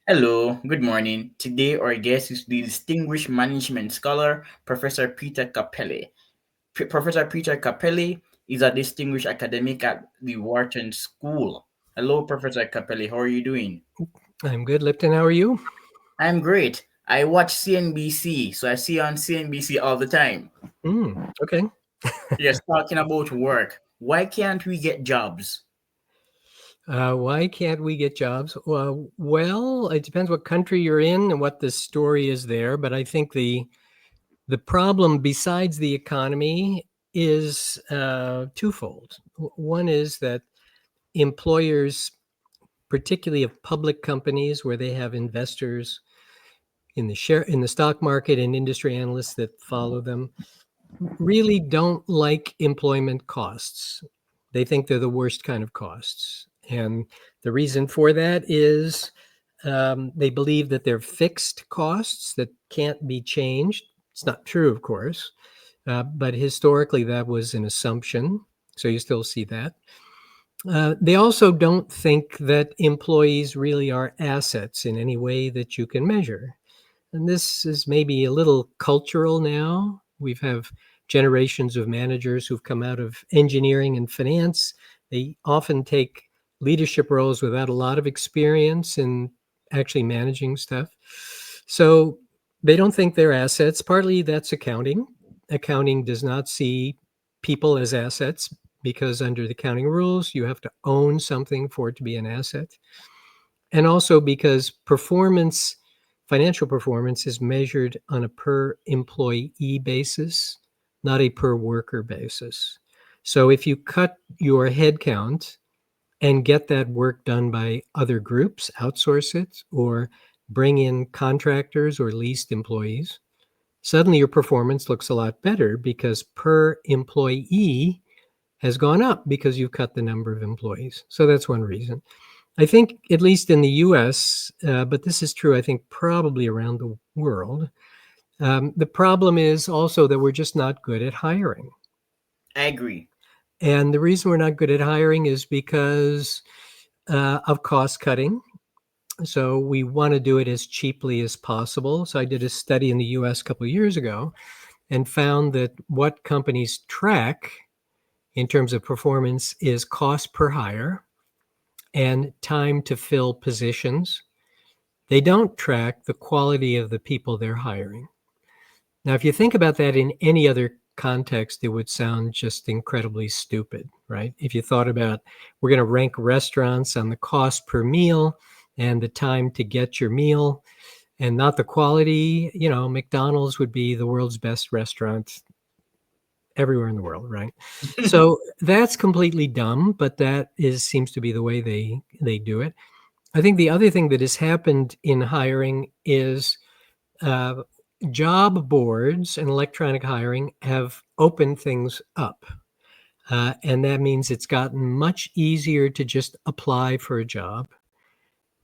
Hello, good morning. Today our guest is the distinguished management scholar, Professor Peter Cappelli. Professor Peter Cappelli is a distinguished academic at the Wharton School. Hello, Professor Cappelli. How are you doing? I'm good, Lipton. How are you? I'm great. I watch CNBC, so I see you on CNBC all the time. Okay. Yes, talking about work. Why can't we get jobs? Why can't we get jobs? Well, it depends what country you're in and what the story is there. But I think the problem, besides the economy, is twofold. One is that employers, particularly of public companies, where they have investors in the stock market and industry analysts that follow them, really don't like employment costs. They think they're the worst kind of costs. And the reason for that is they believe that they're fixed costs that can't be changed. It's not true, of course, but historically that was an assumption. So you still see that. They also don't think that employees really are assets in any way that you can measure. And this is maybe a little cultural now. We've have generations of managers who've come out of engineering and finance. They often take leadership roles without a lot of experience in actually managing stuff. So they don't think they're assets. Partly that's accounting. Accounting does not see people as assets because under the accounting rules, you have to own something for it to be an asset. And also because financial performance is measured on a per employee basis, not a per worker basis. So if you cut your headcount and get that work done by other groups, outsource it, or bring in contractors or leased employees, suddenly your performance looks a lot better because per employee has gone up because you've cut the number of employees. So that's one reason. I think, at least in the US, but this is true, I think, probably around the world. The problem is also that we're just not good at hiring. I agree. And the reason we're not good at hiring is because of cost cutting. So we want to do it as cheaply as possible. So I did a study in the US a couple of years ago and found that what companies track in terms of performance is cost per hire and time to fill positions. They don't track the quality of the people they're hiring. Now, if you think about that in any other context, it would sound just incredibly stupid, right? If you thought about we're going to rank restaurants on the cost per meal and the time to get your meal and not the quality, McDonald's would be the world's best restaurant everywhere in the world, right? So that's completely dumb, but that seems to be the way they do it. I think the other thing that has happened in hiring is uh, job boards and electronic hiring have opened things up. And that means it's gotten much easier to just apply for a job.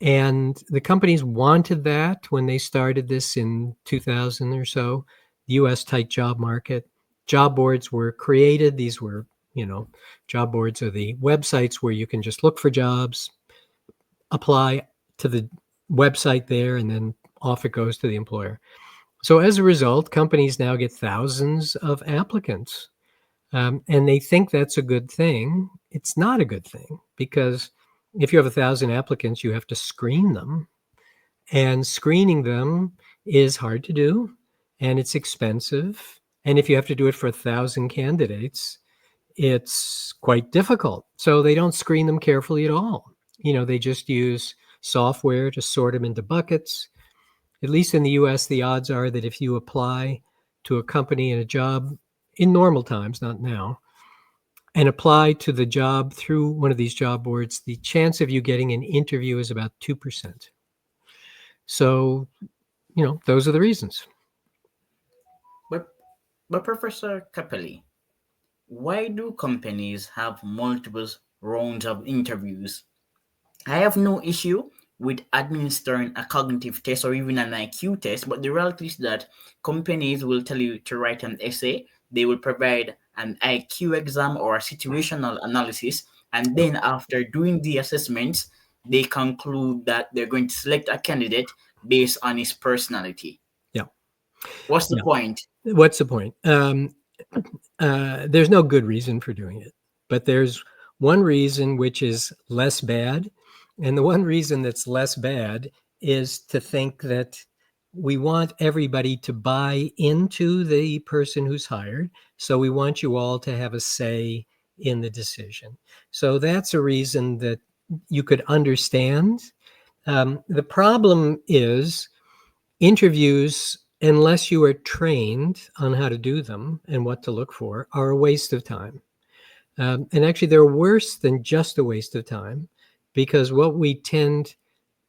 And the companies wanted that when they started this in 2000 or so, the US tight job market. Job boards were created. These were, job boards are the websites where you can just look for jobs, apply to the website there, and then off it goes to the employer. So as a result, companies now get thousands of applicants, and they think that's a good thing. It's not a good thing because if you have 1,000 applicants, you have to screen them, and screening them is hard to do, and it's expensive. And if you have to do it for 1,000 candidates, it's quite difficult. So they don't screen them carefully at all. They just use software to sort them into buckets. At least in the US, the odds are that if you apply to a company and a job in normal times, not now, and apply to the job through one of these job boards, the chance of you getting an interview is about 2%. So, those are the reasons. But, but Professor Cappelli, why do companies have multiple rounds of interviews? I have no issue with administering a cognitive test or even an IQ test, but the reality is that companies will tell you to write an essay, they will provide an IQ exam or a situational analysis, and then after doing the assessments, they conclude that they're going to select a candidate based on his personality. Yeah. What's the Yeah. point? What's the point? There's no good reason for doing it, but there's one reason which is less bad. And the one reason that's less bad is to think that we want everybody to buy into the person who's hired. So we want you all to have a say in the decision. So that's a reason that you could understand. The problem is interviews, unless you are trained on how to do them and what to look for, are a waste of time. And actually, they're worse than just a waste of time, because what we tend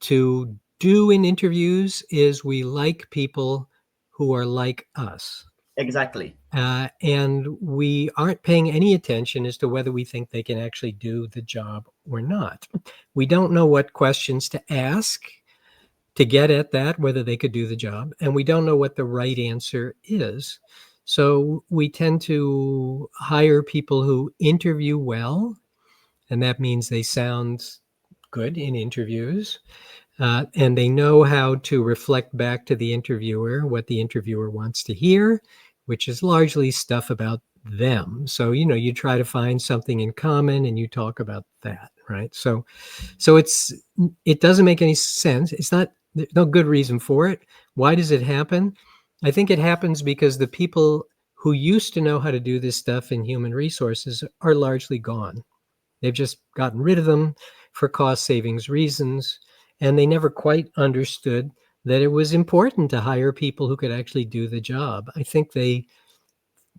to do in interviews is we like people who are like us. Exactly. And we aren't paying any attention as to whether we think they can actually do the job or not. We don't know what questions to ask to get at that, whether they could do the job. And we don't know what the right answer is. So we tend to hire people who interview well, and that means they sound good in interviews. And they know how to reflect back to the interviewer what the interviewer wants to hear, which is largely stuff about them. So, you try to find something in common and you talk about that, right? So it doesn't make any sense. It's not There's no good reason for it. Why does it happen? I think it happens because the people who used to know how to do this stuff in human resources are largely gone. They've just gotten rid of them for cost savings reasons, and they never quite understood that it was important to hire people who could actually do the job. I think they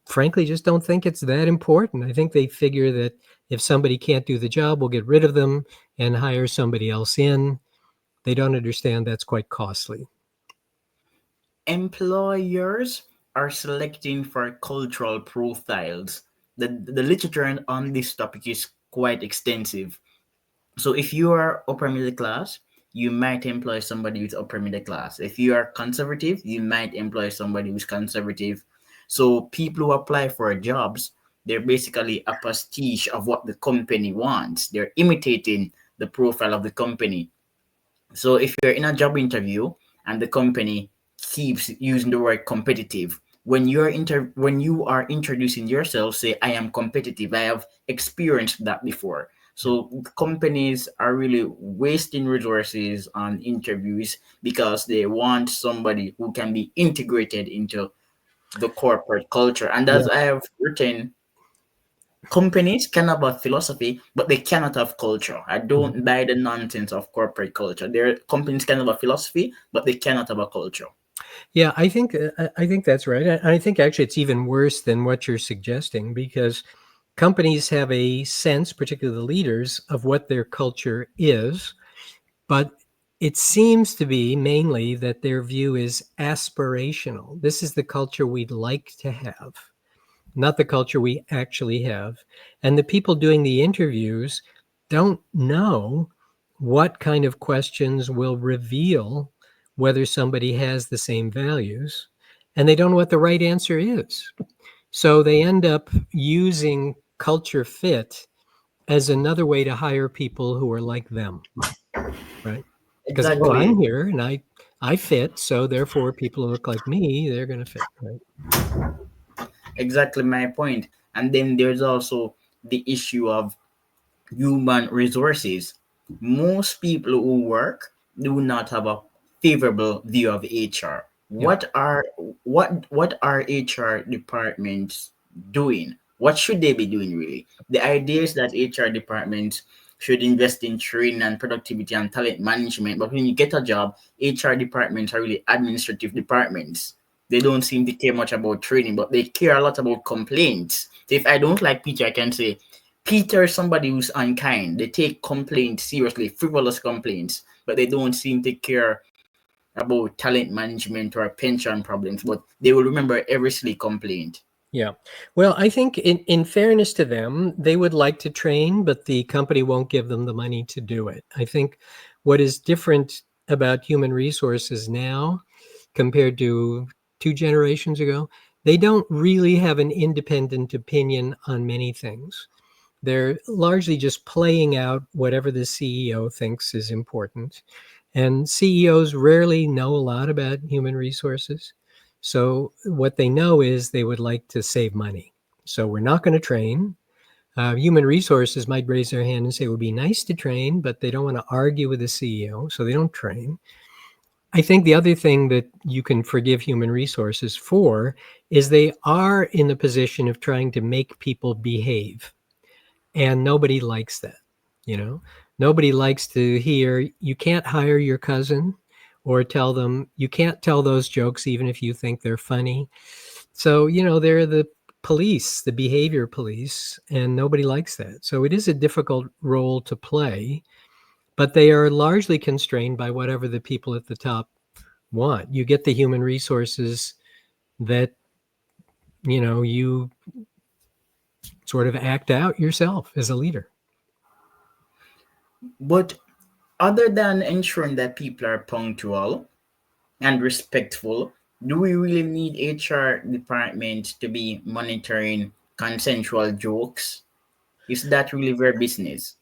frankly just don't think it's that important. I think they figure that if somebody can't do the job, we'll get rid of them and hire somebody else in. They don't understand that's quite costly. Employers are selecting for cultural profiles. The literature on this topic is quite extensive. So if you are upper middle class, you might employ somebody who's upper middle class. If you are conservative, you might employ somebody who's conservative. So people who apply for jobs, they're basically a pastiche of what the company wants. They're imitating the profile of the company. So if you're in a job interview and the company keeps using the word competitive, when you are introducing yourself, say I am competitive. I have experienced that before. Yeah. So companies are really wasting resources on interviews because they want somebody who can be integrated into the corporate culture. And Yeah. as I have written, companies can have a philosophy, but they cannot have culture. I Mhm. don't buy the nonsense of corporate culture. Their companies can have a philosophy, but they cannot have a culture. Yeah, I think that's right. I think actually it's even worse than what you're suggesting, because companies have a sense, particularly the leaders, of what their culture is, but it seems to be mainly that their view is aspirational. This is the culture we'd like to have, not the culture we actually have. And the people doing the interviews don't know what kind of questions will reveal whether somebody has the same values, and they don't know what the right answer is. So they end up using culture fit as another way to hire people who are like them, right? Because, oh, I'm Exactly, here and I fit, so therefore people who look like me, they're going to fit, right? exactly my point. And then there's also the issue of human resources. Most people who work do not have a favorable view of HR. Yeah. What are HR departments doing? What should they be doing really? The idea is that HR departments should invest in training and productivity and talent management, but when you get a job, HR departments are really administrative departments. They don't seem to care much about training, but they care a lot about complaints. So if I don't like Peter, I can say Peter is somebody who's unkind. They take complaints seriously, frivolous complaints, but they don't seem to care about talent management or pension problems. But they will remember every silly complaint. Yeah. Well, I think in fairness to them, they would like to train, but the company won't give them the money to do it. I think what is different about human resources now compared to 2 generations ago, they don't really have an independent opinion on many things. They're largely just playing out whatever the CEO thinks is important. And CEOs rarely know a lot about human resources. So, what they know is they would like to save money. So, we're not going to train. Human resources might raise their hand and say it would be nice to train, but they don't want to argue with the CEO, so they don't train. I think the other thing that you can forgive human resources for is they are in the position of trying to make people behave. And nobody likes that, you know? Nobody likes to hear you can't hire your cousin or tell them you can't tell those jokes even if you think they're funny. So, they're the police, the behavior police, and nobody likes that. So it is a difficult role to play, but they are largely constrained by whatever the people at the top want. You get the human resources that, you sort of act out yourself as a leader. But other than ensuring that people are punctual and respectful, do we really need HR department to be monitoring consensual jokes? Is that really their business?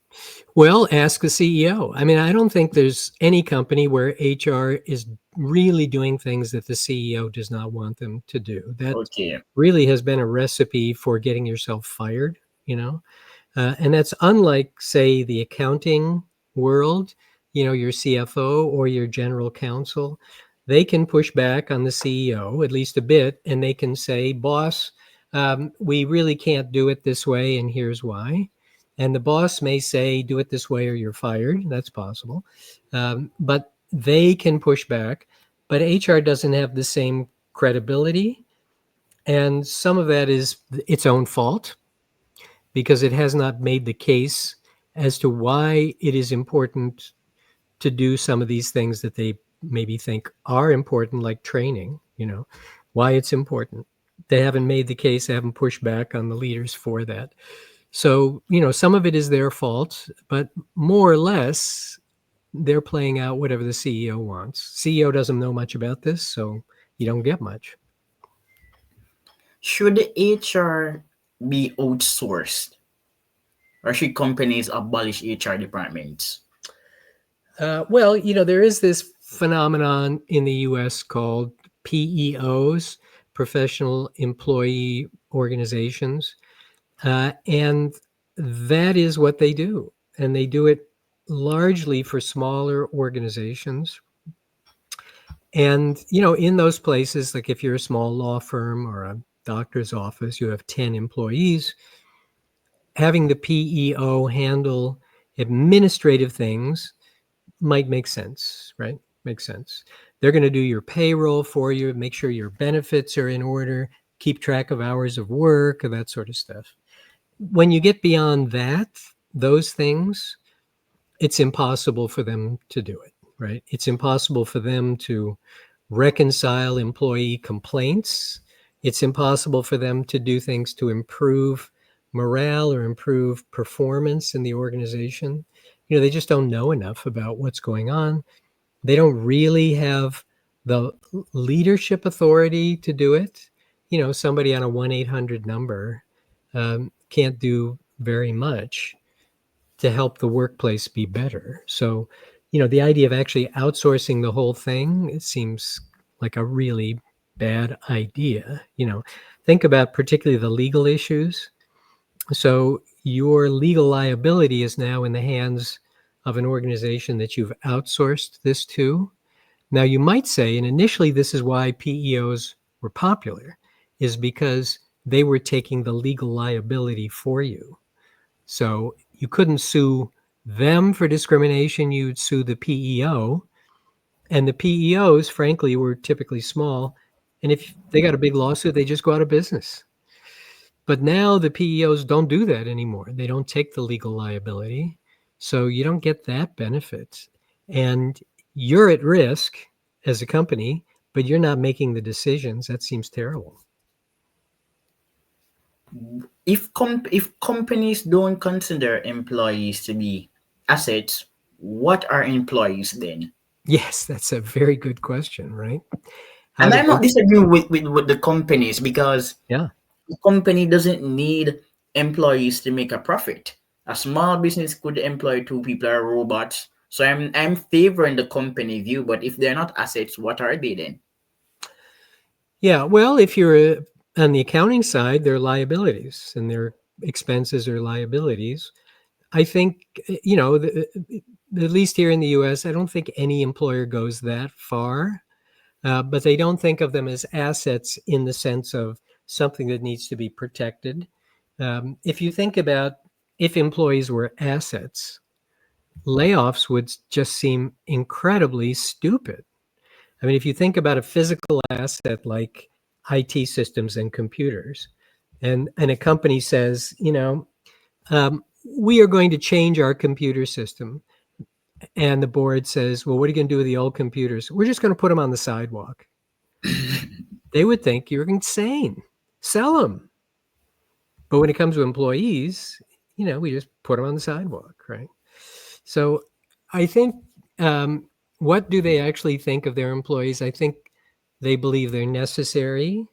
Well, ask the CEO. I mean, I don't think there's any company where HR is really doing things that the CEO does not want them to do. That Okay. really has been a recipe for getting yourself fired, you know? And that's unlike, say, the accounting world, your CFO or your general counsel. They can push back on the CEO at least a bit, and they can say, boss, we really can't do it this way, and here's why. And the boss may say, do it this way or you're fired. That's possible. But they can push back. But HR doesn't have the same credibility. And some of that is its own fault because it has not made the case as to why it is important to do some of these things that they maybe think are important, like training, why it's important. They haven't made the case, they haven't pushed back on the leaders for that. So, some of it is their fault, but more or less, they're playing out whatever the CEO wants. CEO doesn't know much about this, so you don't get much. Should HR be outsourced or should companies abolish HR departments? Well, there is this phenomenon in the US called PEOs, professional employee organizations. And that is what they do. And they do it largely for smaller organizations. And, in those places, like if you're a small law firm or a doctor's office, you have 10 employees, having the PEO handle administrative things might make sense, right? Makes sense. They're going to do your payroll for you, make sure your benefits are in order, keep track of hours of work, and that sort of stuff. When you get beyond that, those things, it's impossible for them to do it, right? It's impossible for them to reconcile employee complaints. It's impossible for them to do things to improve morale or improve performance in the organization. They just don't know enough about what's going on. They don't really have the leadership authority to do it. Somebody on a 1-800 number can't do very much to help the workplace be better. So, the idea of actually outsourcing the whole thing, it seems like a really bad idea. Think about particularly the legal issues. So, your legal liability is now in the hands of an organization that you've outsourced this to. Now, you might say, and initially this is why PEOs were popular, is because they were taking the legal liability for you. So you couldn't sue them for discrimination, you'd sue the PEO. And the PEOs, frankly, were typically small. And if they got a big lawsuit, they just go out of business. But now the PEOs don't do that anymore. They don't take the legal liability. So you don't get that benefit. And you're at risk as a company, but you're not making the decisions. That seems terrible. If companies don't consider employees to be assets, what are employees then? Yes, that's a very good question, right? How And do I'm they? not disagreeing with the companies because Yeah. the company doesn't need employees to make a profit. A small business could employ two people or robots. So I'm favoring the company view, but if they're not assets, what are they then? Yeah, well, if you're on the accounting side, they're liabilities and their expenses are liabilities. I think, at least here in the US, I don't think any employer goes that far, but they don't think of them as assets in the sense of something that needs to be protected. If you think about if employees were assets, layoffs would just seem incredibly stupid. I mean, if you think about a physical asset like IT systems and computers, and a company says, we are going to change our computer system, and the board says, well, what are you going to do with the old computers? We're just going to put them on the sidewalk. They would think you're insane. Sell them. But when it comes to employees, we just put them on the sidewalk, right? So I think, what do they actually think of their employees? I think they believe they're necessary.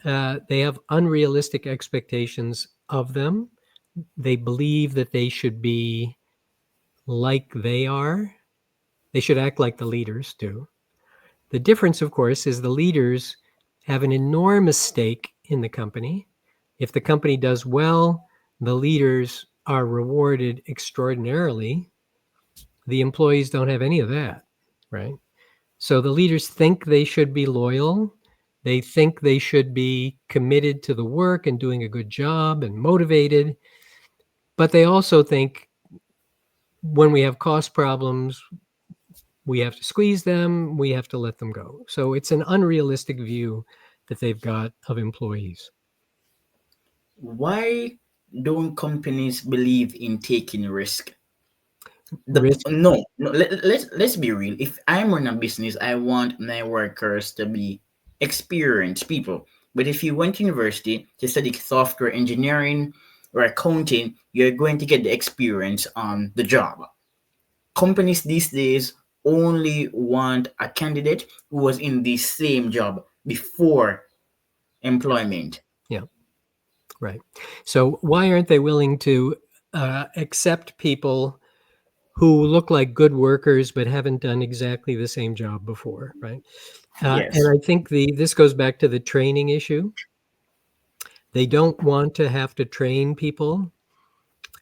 They have unrealistic expectations of them. They believe that they should be like they are. They should act like the leaders do. The difference, of course, is the leaders have an enormous stake in the company. If the company does well, the leaders are rewarded extraordinarily. The employees don't have any of that, right? So the leaders think they should be loyal. They think they should be committed to the work and doing a good job and motivated. But they also think when we have cost problems, we have to squeeze them, we have to let them go. So it's an unrealistic view that they've got of employees. Why don't companies believe in taking risk? Risk, No, let's be real. If I'm running a business, I want my workers to be experienced people. But if you went to university to study software engineering or accounting, you're going to get the experience on the job. Companies these days only want a candidate who was in the same job before employment. yeah, right. So why aren't they willing to accept people who look like good workers but haven't done exactly the same job before, right? And Yes. I think this goes back to the training issue. They don't want to have to train people,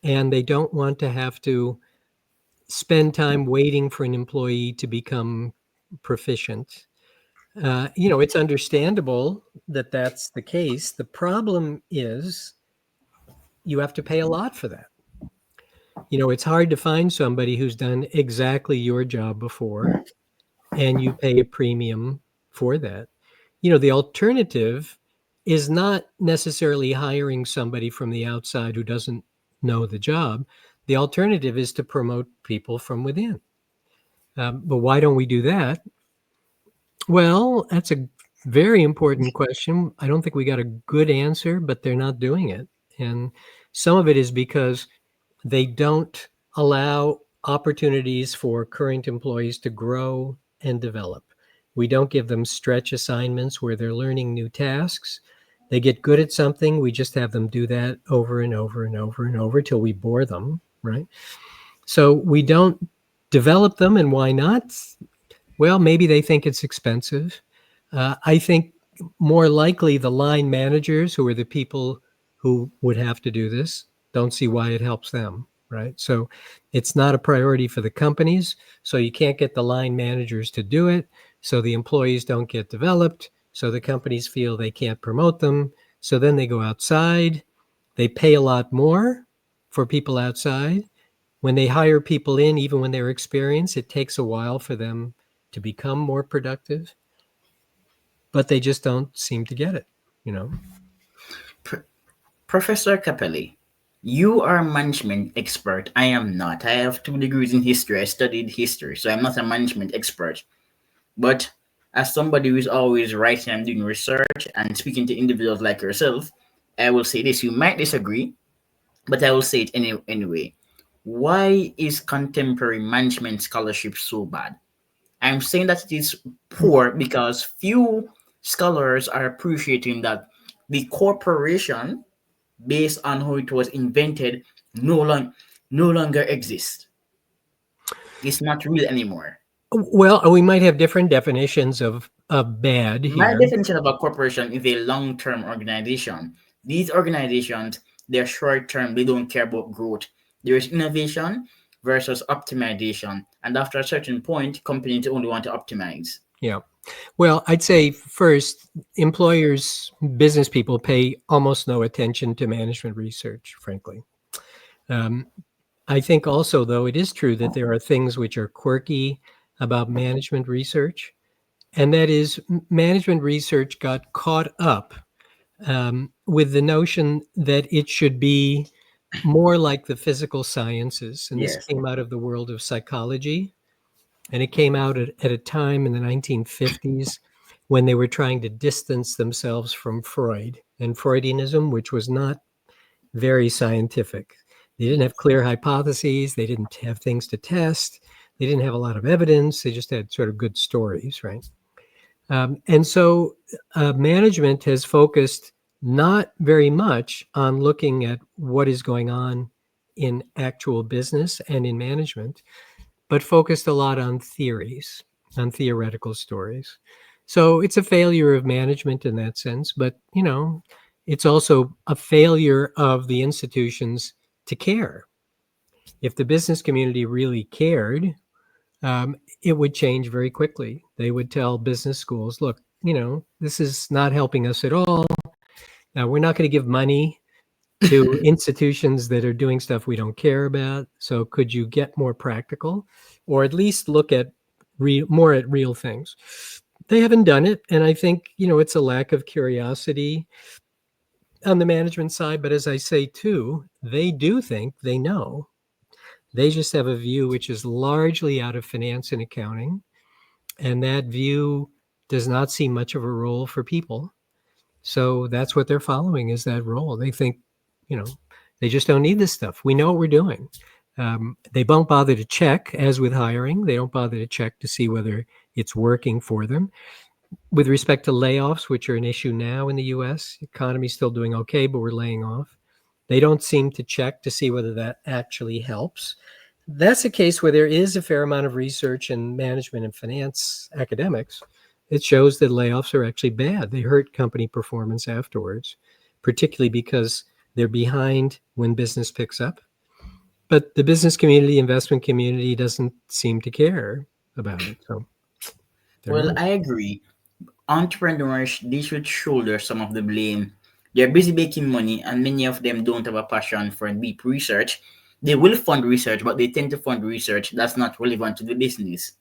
and they don't want to have to spend time waiting for an employee to become proficient. It's understandable that that's the case. The problem is you have to pay a lot for that. It's hard to find somebody who's done exactly your job before, and you pay a premium for that. The alternative is not necessarily hiring somebody from the outside who doesn't know the job. The alternative is to promote people from within. But why don't we do that? Well, that's a very important question. I don't think we got a good answer, but they're not doing it. And some of it is because they don't allow opportunities for current employees to grow and develop. We don't give them stretch assignments where they're learning new tasks. They get good at something. We just have them do that over and over and over and over till we bore them, right? So we don't develop them. And why not? Well, maybe they think it's expensive. I think more likely the line managers, who are the people who would have to do this, don't see why it helps them, right? So it's not a priority for the companies. So you can't get the line managers to do it. So the employees don't get developed. So the companies feel they can't promote them. So then they go outside. They pay a lot more for people outside. When they hire people in, even when they're experienced, it takes a while for them to become more productive, but they just don't seem to get it, you know. Pr- Professor Cappelli, you are a management expert. I am not. I have 2 degrees in history. I studied history, so I'm not a management expert. But as somebody who is always writing and doing research and speaking to individuals like yourself, I will say this. You might disagree, but I will say it anyway. Why is contemporary management scholarship so bad? I'm saying that it is poor because few scholars are appreciating that the corporation based on how it was invented no, no longer exists. It's not real anymore. Well, we might have different definitions of bad My here. definition of a corporation is a long-term organization. These organizations, they're short-term, they don't care about growth. There is innovation versus optimization. And after a certain point, companies only want to optimize. Yeah. Well, I'd say first, employers, business people pay almost no attention to management research, frankly. Um, I think also, though, it is true that there are things which are quirky about management research, and that is management research got caught up with the notion that it should be more like the physical sciences. And this Yes. came out of the world of psychology. And it came out at a time in the 1950s when they were trying to distance themselves from Freud and Freudianism, which was not very scientific. They didn't have clear hypotheses, they didn't have things to test, they didn't have a lot of evidence, they just had sort of good stories, right? And so management has focused not very much on looking at what is going on in actual business and in management, but focused a lot on theories, on theoretical stories. So it's a failure of management in that sense, but it's also a failure of the institutions to care. If the business community really cared, it would change very quickly. They would tell business schools, look, this is not helping us at all. Now, we're not going to give money to institutions that are doing stuff we don't care about. So could you get more practical or at least look at more at real things? They haven't done it. And I think, it's a lack of curiosity on the management side. But as I say, too, they do think they know. They just have a view which is largely out of finance and accounting. And that view does not see much of a role for people. So that's what they're following is that role. They think, you know, they just don't need this stuff. We know what we're doing. They won't bother to check, as with hiring. They don't bother to check to see whether it's working for them. With respect to layoffs, which are an issue now in the U.S., economy's still doing okay, but we're laying off. They don't seem to check to see whether that actually helps. That's a case where there is a fair amount of research in management and finance academics. It shows that layoffs are actually bad. They hurt company performance afterwards, particularly because they're behind when business picks up. But the business community, investment community doesn't seem to care about it. So there Well, it is. I agree. Entrepreneurs, they should shoulder some of the blame. They're busy making money, and many of them don't have a passion for deep research. They will fund research, but they tend to fund research that's not relevant to the business.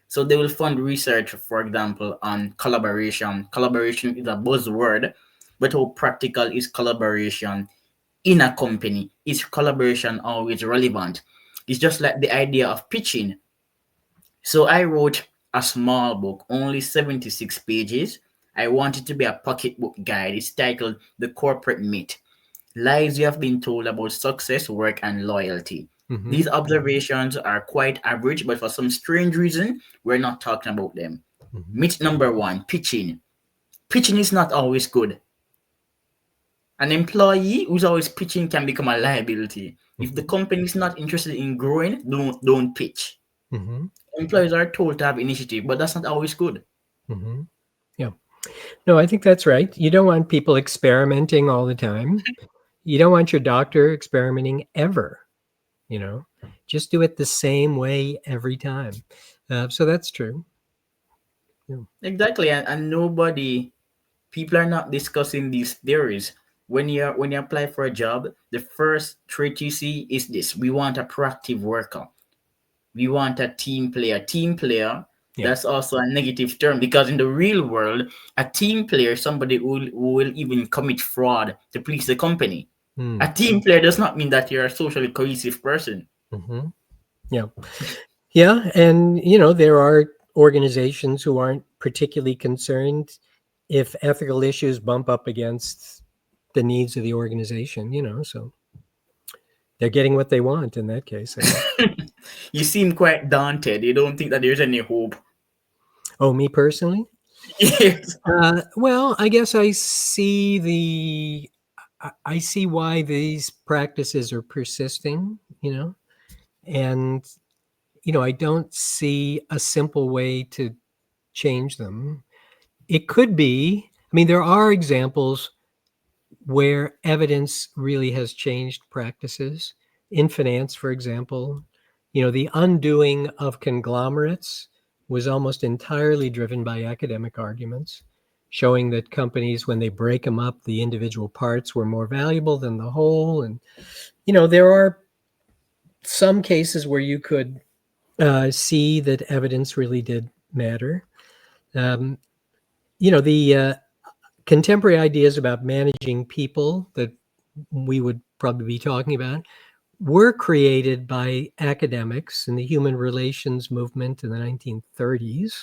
So they will fund research, for example, on collaboration. Collaboration is a buzzword, but how practical is collaboration in a company? Is collaboration always relevant? It's just like the idea of pitching. So I wrote a small book, only 76 pages. I want it to be a pocketbook guide. It's titled The Corporate Myth: Lies You Have Been Told About Success, Work, and Loyalty. Mm-hmm. These observations are quite average, but for some strange reason, we're not talking about them. Mm-hmm. Myth number one: pitching. Pitching is not always good. An employee who's always pitching can become a liability. If the Mm-hmm. company is not interested in growing, don't pitch. Mm-hmm. Employees are told to have initiative, but that's not always good. Mm-hmm. Yeah. No, I think that's right. You don't want people experimenting all the time. You don't want your doctor experimenting ever, you know, just do it the same way every time. So that's true. Yeah. Exactly, and nobody, people are not discussing these theories. When you apply for a job, the first trait you see is this: we want a proactive worker. We want a team player. Team player, Yeah. that's also a negative term because in the real world, a team player is somebody who will even commit fraud to please the company. Mm. A team player does not mean that you're a socially cohesive person. Hmm. Yeah. Yeah. And, there are organizations who aren't particularly concerned if ethical issues bump up against the needs of the organization, so they're getting what they want in that case, I guess. You seem quite daunted. You don't think that there's any hope. Oh, me personally? Yes. Well, I guess I see I see why these practices are persisting, and I don't see a simple way to change them. It could be, I mean, there are examples where evidence really has changed practices. In finance, for example, the undoing of conglomerates was almost entirely driven by academic arguments, showing that companies, when they break them up, the individual parts were more valuable than the whole. And, there are some cases where you could see that evidence really did matter. Um, the contemporary ideas about managing people that we would probably be talking about were created by academics in the human relations movement in the 1930s.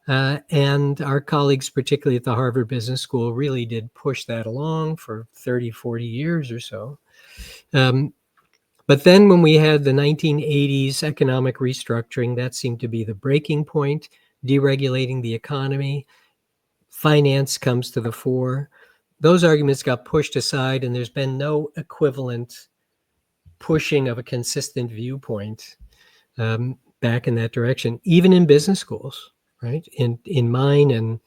And our colleagues, particularly at the Harvard Business School, really did push that along for 30, 40 years or so. But then when we had the 1980s economic restructuring, that seemed to be the breaking point, deregulating the economy. Finance comes to the fore. Those arguments got pushed aside, and there's been no equivalent pushing of a consistent viewpoint back in that direction, even in business schools, right? In mine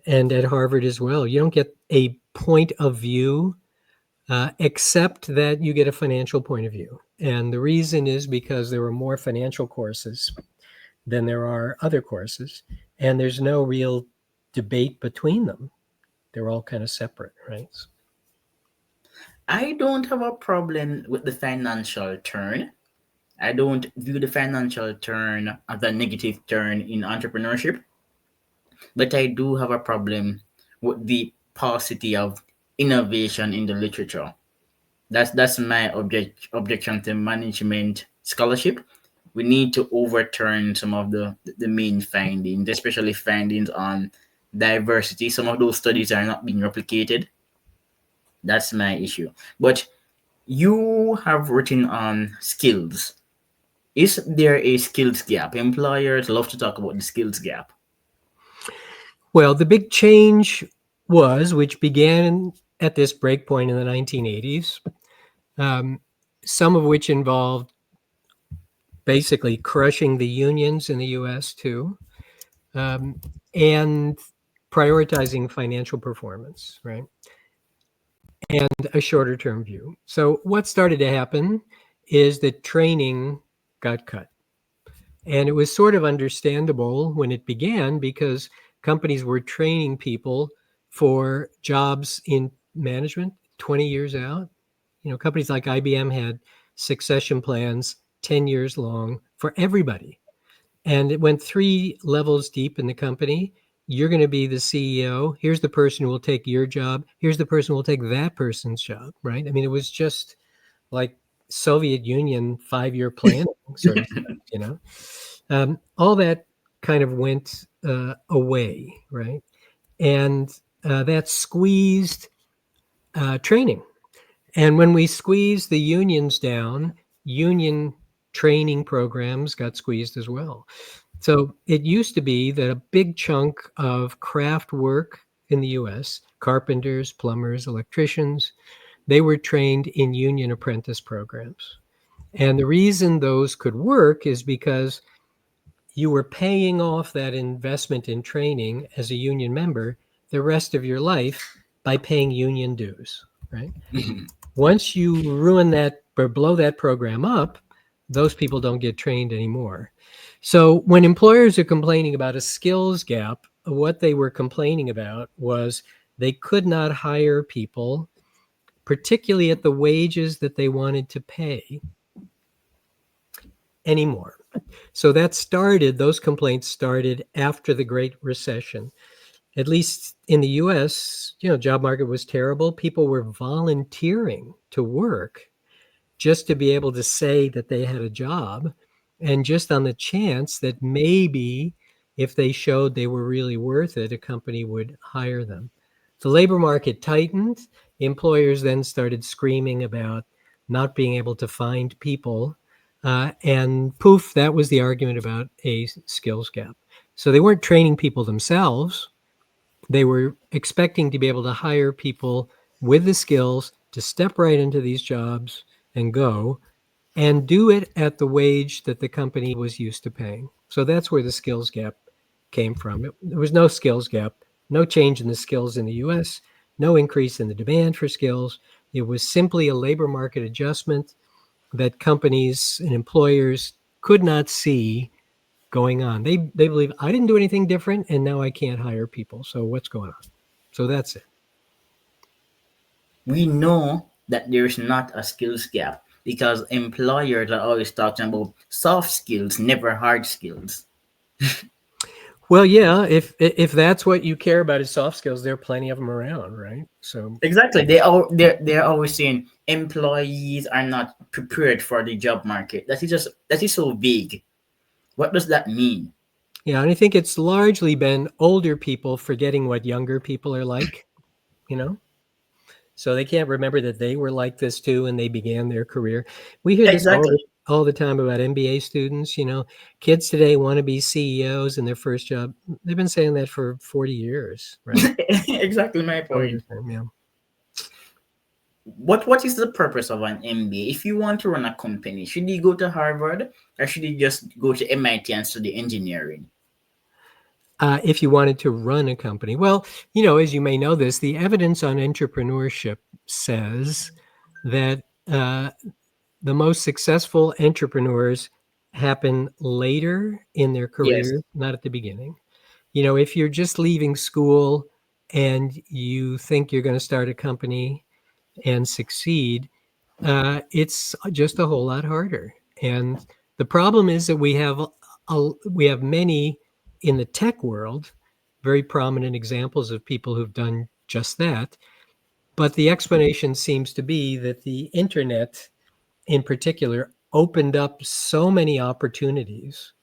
and at Harvard as well. You don't get a point of view except that you get a financial point of view. And the reason is because there are more financial courses than there are other courses, and there's no real debate between them. They're all kind of separate, right? I don't have a problem with the financial turn. I don't view the financial turn as a negative turn in entrepreneurship, but I do have a problem with the paucity of innovation in the literature. That's my objection to management scholarship. We need to overturn some of the main findings, especially findings on diversity. Some of those studies are not being replicated. That's my issue. But you have written on skills. Is there a skills gap? Employers love to talk about the skills gap. Well, the big change was, which began at this breakpoint in the 1980s, um, some of which involved basically crushing the unions in the US too, um, and prioritizing financial performance, right? And a shorter term view. So, what started to happen is that training got cut. And it was sort of understandable when it began because companies were training people for jobs in management 20 years out. Companies like IBM had succession plans 10 years long for everybody. And it went 3 levels deep in the company. You're going to be the CEO. Here's the person who will take your job. Here's the person who will take that person's job, right? I mean, it was just like Soviet Union 5-year planning sort of stuff, all that kind of went away, right? And that squeezed training. And when we squeezed the unions down, union training programs got squeezed as well. So it used to be that a big chunk of craft work in the US, carpenters, plumbers, electricians, they were trained in union apprentice programs. And the reason those could work is because you were paying off that investment in training as a union member the rest of your life by paying union dues, right? Once you ruin that or blow that program up, those people don't get trained anymore. So when employers are complaining about a skills gap, what they were complaining about was they could not hire people, particularly at the wages that they wanted to pay anymore. So those complaints started after the Great Recession. At least in the US, job market was terrible. People were volunteering to work just to be able to say that they had a job, and just on the chance that maybe if they showed they were really worth it, a company would hire them. The labor market tightened. Employers then started screaming about not being able to find people. And poof, that was the argument about a skills gap. So they weren't training people themselves. They were expecting to be able to hire people with the skills to step right into these jobs and go and do it at the wage that the company was used to paying. So that's where the skills gap came from. There was no skills gap, no change in the skills in the US, no increase in the demand for skills. It was simply a labor market adjustment that companies and employers could not see going on. They believe I didn't do anything different and now I can't hire people. So what's going on? So that's it. We know that there's not a skills gap because employers are always talking about soft skills, never hard skills. Well, yeah, if that's what you care about is soft skills, there are plenty of them around, right? So Exactly. They're always saying employees are not prepared for the job market. That is so vague. What does that mean? yeah, and I think it's largely been older people forgetting what younger people are like, you know? So they can't remember that they were like this too and they began their career. We hear this Exactly. all the time about MBA students, kids today want to be CEOs in their first job. They've been saying that for 40 years, right? Exactly my Always the point. same, yeah. What is the purpose of an MBA? If you want to run a company, should you go to Harvard or should you just go to MIT and study engineering? If you wanted to run a company. Well, as you may know this, the evidence on entrepreneurship says that the most successful entrepreneurs happen later in their Yes. career, not at the beginning. If you're just leaving school and you think you're going to start a company and succeed, it's just a whole lot harder. And the problem is that we have many in the tech world, very prominent examples of people who've done just that. But the explanation seems to be that the internet, in particular, opened up so many opportunities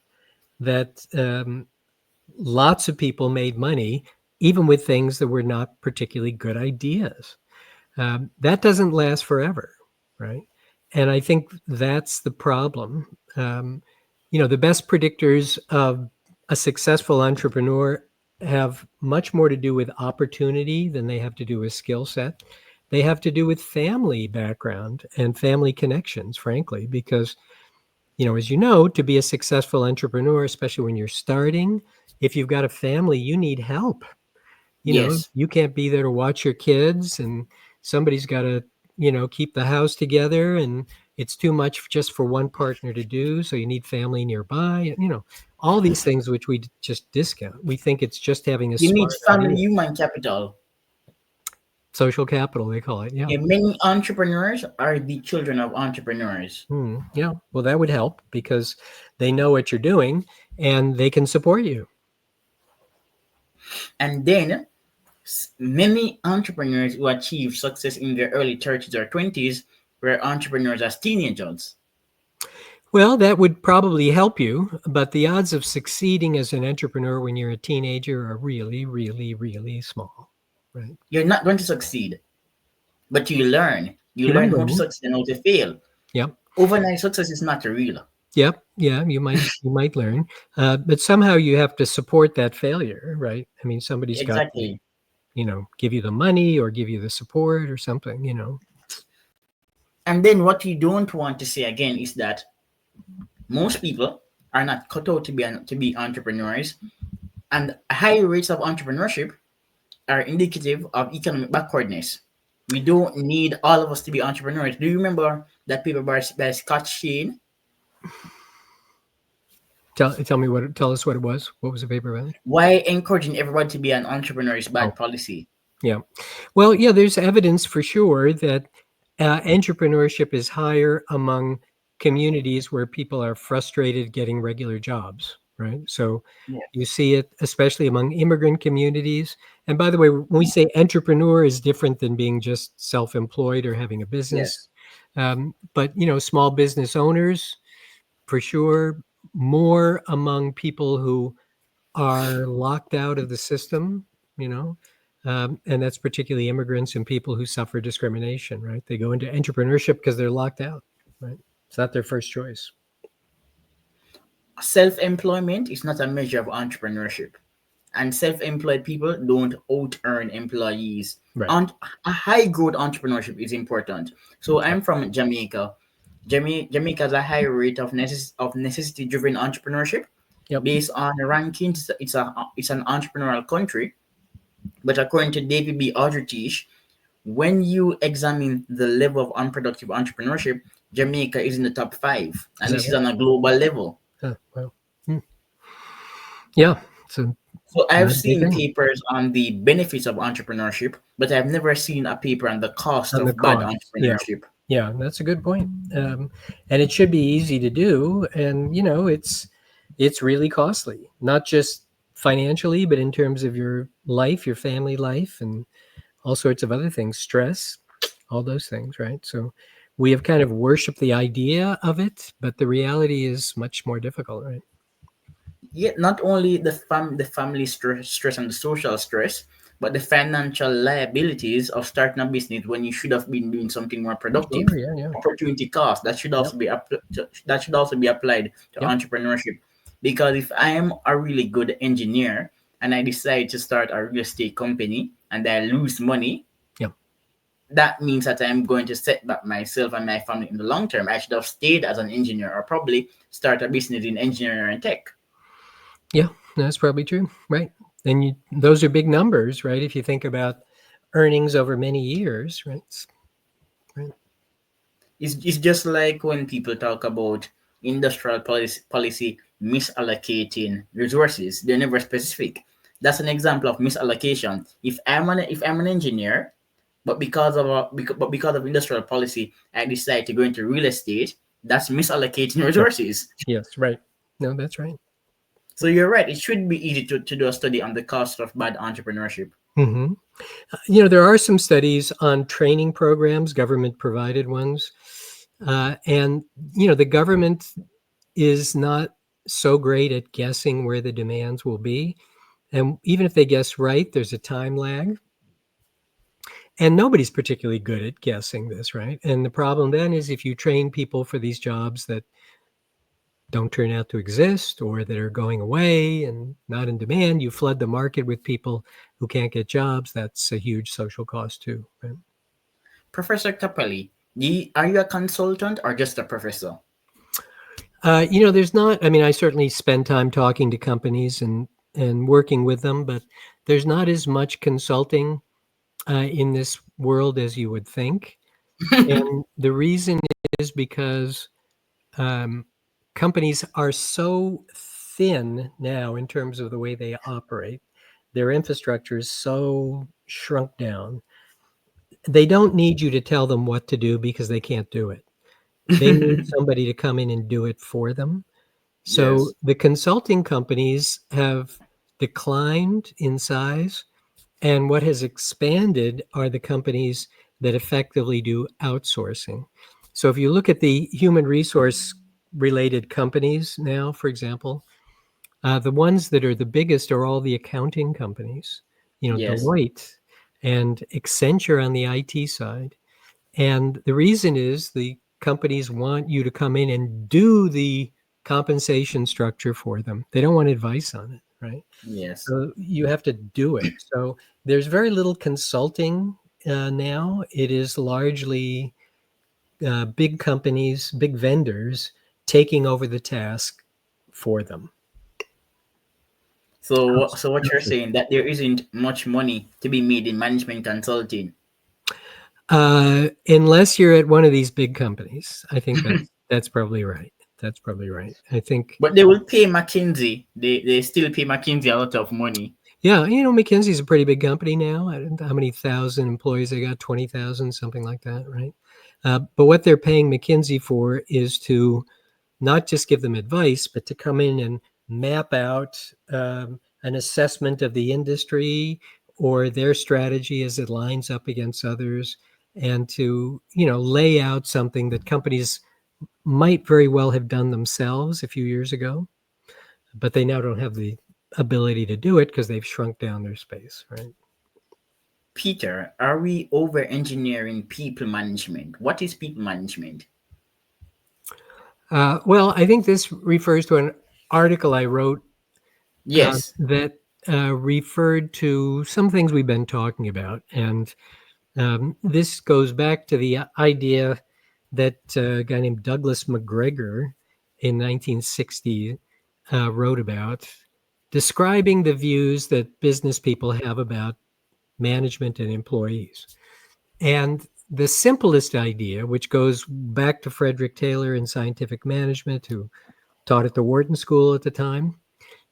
that lots of people made money, even with things that were not particularly good ideas. That doesn't last forever, right? And I think that's the problem. Um, the best predictors of a successful entrepreneur have much more to do with opportunity than they have to do with skill set. They have to do with family background and family connections, frankly, because, as you know, to be a successful entrepreneur, especially when you're starting, if you've got a family, you need help. Yes. You can't be there to watch your kids, and somebody's got to, keep the house together, and it's too much just for one partner to do. So you need family nearby, all these things which we just discount. We think it's just having a You need smart family idea. human capital. Social capital, they call it. Yeah. Yeah, many entrepreneurs are the children of entrepreneurs. Yeah. Well, that would help because they know what you're doing and they can support you. And then many entrepreneurs who achieve success in their early 30s or 20s were entrepreneurs as teenagers. Well, that would probably help you, but the odds of succeeding as an entrepreneur when you're a teenager are really, really, really small, right? You're not going to succeed, but you learn. You You might learn how to learn. succeed and how to fail. Yep. Overnight success is not real. Yep. Yeah, you might learn, but somehow you have to support that failure, right? I mean, somebody's got to, Exactly. give you the money or give you the support or something. And then what you don't want to say again is that most people are not cut out to be entrepreneurs, and high rates of entrepreneurship are indicative of economic backwardness. We don't need all of us to be entrepreneurs. Do you remember that paper by Scott Shane? Tell us what it was. What was the paper about? Why encouraging everybody to be an entrepreneur is Oh, bad policy? yeah. Well, yeah, there's evidence for sure that entrepreneurship is higher among communities where people are frustrated getting regular jobs, right? So Yeah. you see it especially among immigrant communities. And by the way, when we say entrepreneur is different than being just self-employed or having a business. Yes. But small business owners for sure, more among people who are locked out of the system, you know, and that's particularly immigrants and people who suffer discrimination, right? They go into entrepreneurship because they're locked out, right? It's not their first choice. Self employment is not a measure of entrepreneurship. and self-employed people don't out-earn employees. Right. And a high growth entrepreneurship is important. So Yep. I'm from Jamaica. Jamaica has a high rate of necessity driven entrepreneurship Yep. based on the rankings. It's an entrepreneurial country, but according to David B. Aldrich, when you examine the level of unproductive entrepreneurship, Jamaica is in the top five, Is and that this is right? on a global level. Well. Hmm. Yeah. So So I've not a big seen thing papers on the benefits of entrepreneurship, but I've never seen a paper on the cost on the of bad costs. Yeah. entrepreneurship. Yeah. That's a good point. And it should be easy to do. And it's really costly, not just financially, but in terms of your life, your family life, and all sorts of other things, stress, all those things, right? So we have kind of worshiped the idea of it, but the reality is much more difficult, right? Yet not only the family stress and the social stress, but the financial liabilities of starting a business when you should have been doing something more Oh, productive. sure. Yeah. Yeah. Opportunity cost Yep. that should also be applied to Yep. entrepreneurship. Because if I am a really good engineer and I decide to start a real estate company and I lose money, Yep. that means that I'm going to set back myself and my family in the long term. I should have stayed as an engineer or probably start a business in engineering and tech. Yeah. That's probably true. Right. And those are big numbers, right? If you think about earnings over many years, right? Right. It's just like when people talk about industrial policy misallocating resources, they're never specific. That's an example of misallocation. If I'm an engineer, but because of industrial policy, I decide to go into real estate. That's misallocating Right. resources. Yes. Right. No, that's right. So you're right. It should be easy to do a study on the cost of bad entrepreneurship. Hmm. There are some studies on training programs, government provided ones. And, the government is not so great at guessing where the demands will be. And even if they guess right, there's a time lag. And nobody's particularly good at guessing this, right? And the problem then is if you train people for these jobs that don't turn out to exist or that are going away and not in demand, you flood the market with people who can't get jobs. That's a huge social cost too, right? Professor Cappelli, are you a consultant or just a professor? There's not. I mean, I certainly spend time talking to companies and working with them, but there's not as much consulting in this world as you would think. And the reason is because um, companies are so thin now in terms of the way they operate. Their infrastructure is so shrunk down. They don't need you to tell them what to do because they can't do it. They need somebody to come in and do it for them. So Yes. the consulting companies have declined in size, and what has expanded are the companies that effectively do outsourcing. So if you look at the human resource related companies now, for example, the ones that are the biggest are all the accounting companies, Yes. Deloitte and Accenture on the IT side. And the reason is the companies want you to come in and do the compensation structure for them. They don't want advice on it, right? Yes. So you have to do it. So there's very little consulting now. It is largely big companies, big vendors taking over the task for them. So what you're saying that there isn't much money to be made in management consulting. Unless you're at one of these big companies, I think that's probably right. That's probably right. I think, But they will pay McKinsey. They still pay McKinsey a lot of money. yeah, McKinsey's a pretty big company now. I don't know how many thousand employees they got, 20,000, something like that, right? But what they're paying McKinsey for is to not just give them advice, but to come in and map out an assessment of the industry or their strategy as it lines up against others, and to lay out something that companies might very well have done themselves a few years ago, but they now don't have the ability to do it because they've shrunk down their space, right? Peter, are we over engineering people management? What is people management? Well, I think this refers to an article I wrote Yes. that referred to some things we've been talking about. And this goes back to the idea that a guy named Douglas McGregor in 1960 wrote about, describing the views that business people have about management and employees. And the simplest idea, which goes back to Frederick Taylor in scientific management, who taught at the Wharton School at the time,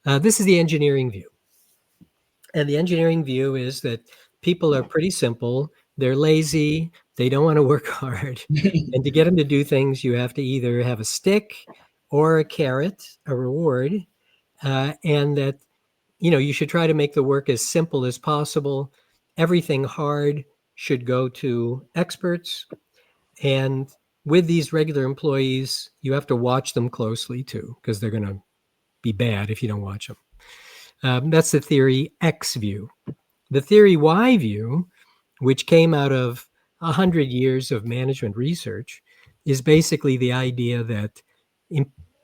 this is the engineering view. And the engineering view is that people are pretty simple. They're lazy. They don't want to work hard. And to get them to do things, you have to either have a stick or a carrot, a reward, and that you should try to make the work as simple as possible. Everything hard should go to experts. And with these regular employees, you have to watch them closely too, because they're going to be bad if you don't watch them. That's the theory X view. The theory Y view, which came out of 100 years of management research, is basically the idea that